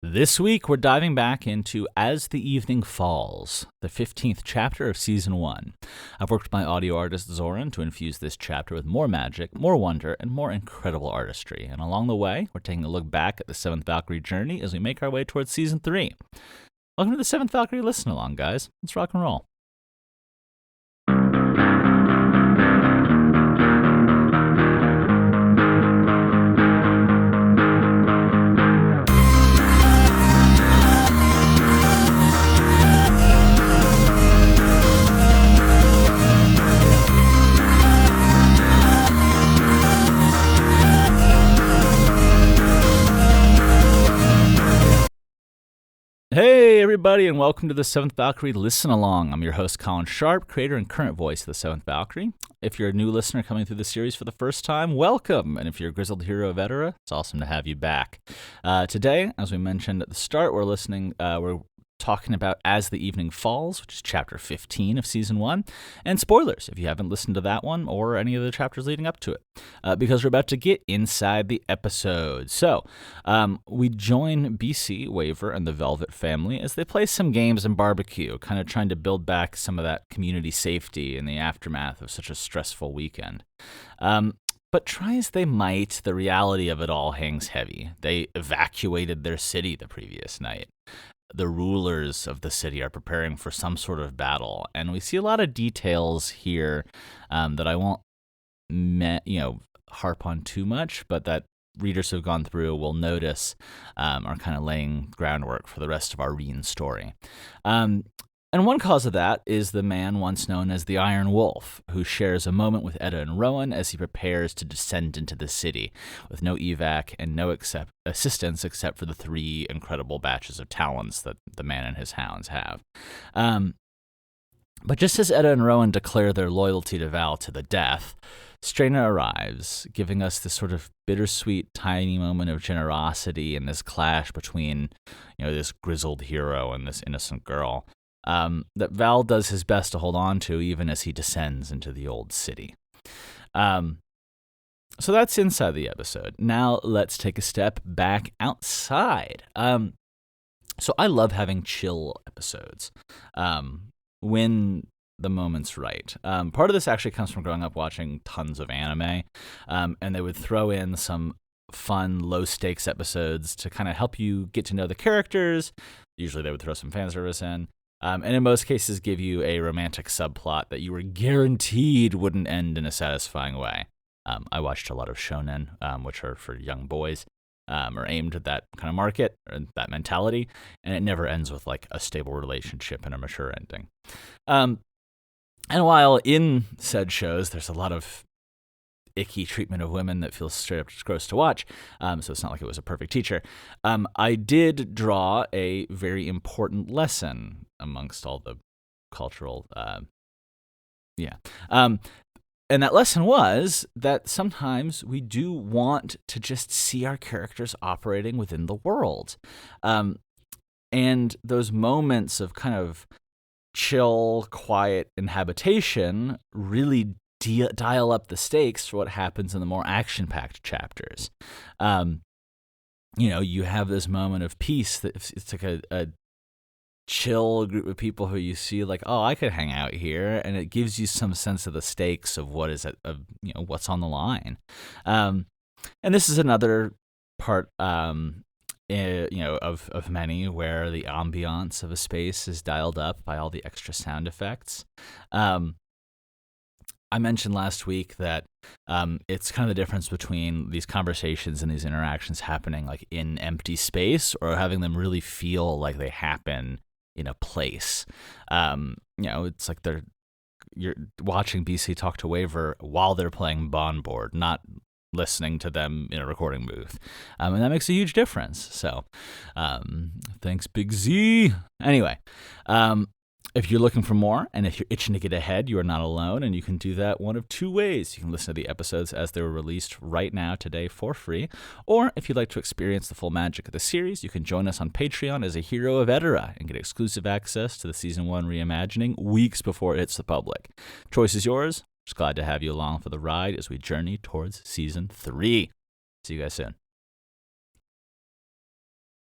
This week, we're diving back into As the Evening Falls, the 15th chapter of Season 1. I've worked with my audio artist Zoran to infuse this chapter with more magic, more wonder, and more incredible artistry. And along the way, we're taking a look back at the Seventh Valkyrie journey as we make our way towards Season 3. Welcome to the Seventh Valkyrie Listen Along, guys. Let's rock and roll. Hey everybody, and welcome to the Seventh Valkyrie Listen Along. I'm your host Colin Sharp, creator and current voice of the Seventh Valkyrie. If you're a new listener coming through the series for the first time, welcome. And if you're a grizzled hero veteran, it's awesome to have you back. Today, as we mentioned at the start, we're talking about As the Evening Falls, which is chapter 15 of season 1. And spoilers if you haven't listened to that one or any of the chapters leading up to it, because we're about to get inside the episode. So we join BC, Waver, and the Velvet family as they play some games and barbecue, kind of trying to build back some of that community safety in the aftermath of such a stressful weekend. But try as they might, the reality of it all hangs heavy. They evacuated their city the previous night. The rulers of the city are preparing for some sort of battle, and we see a lot of details here that I won't, harp on too much, but that readers who've gone through will notice are kind of laying groundwork for the rest of our Reen story. And one cause of that is the man once known as the Iron Wolf, who shares a moment with Edda and Rowan as he prepares to descend into the city, with no evac and no assistance except for the 3 incredible batches of talons that the man and his hounds have. But just as Edda and Rowan declare their loyalty to Val to the death, Straina arrives, giving us this sort of bittersweet, tiny moment of generosity in this clash between, this grizzled hero and this innocent girl. That Val does his best to hold on to even as he descends into the old city. So that's inside the episode. Now let's take a step back outside. So I love having chill episodes when the moment's right. Part of this actually comes from growing up watching tons of anime, and they would throw in some fun, low-stakes episodes to kind of help you get to know the characters. Usually they would throw some fan service in. And in most cases give you a romantic subplot that you were guaranteed wouldn't end in a satisfying way. I watched a lot of shonen, which are for young boys, or aimed at that kind of market, or that mentality, and it never ends with like a stable relationship and a mature ending. And while in said shows, there's a lot of icky treatment of women that feels straight up just gross to watch, so it's not like it was a perfect teacher. I did draw a very important lesson amongst all the cultural, and that lesson was that sometimes we do want to just see our characters operating within the world, and those moments of kind of chill, quiet inhabitation really dial up the stakes for what happens in the more action-packed chapters. You have this moment of peace that it's like a chill group of people who you see like, oh, I could hang out here, and it gives you some sense of the stakes of what is what's on the line. And this is another part, of many where the ambiance of a space is dialed up by all the extra sound effects. I mentioned last week that it's kind of the difference between these conversations and these interactions happening like in empty space or having them really feel like they happen in a place. It's like you're watching BC talk to Waver while they're playing Bon Board, not listening to them in a recording booth. And that makes a huge difference. So thanks, Big Z. Anyway, if you're looking for more, and if you're itching to get ahead, you are not alone, and you can do that one of 2 ways. You can listen to the episodes as they were released right now today for free, or if you'd like to experience the full magic of the series, you can join us on Patreon as a hero of Edera and get exclusive access to the Season 1 reimagining weeks before it hits the public. Choice is yours. Just glad to have you along for the ride as we journey towards Season 3. See you guys soon.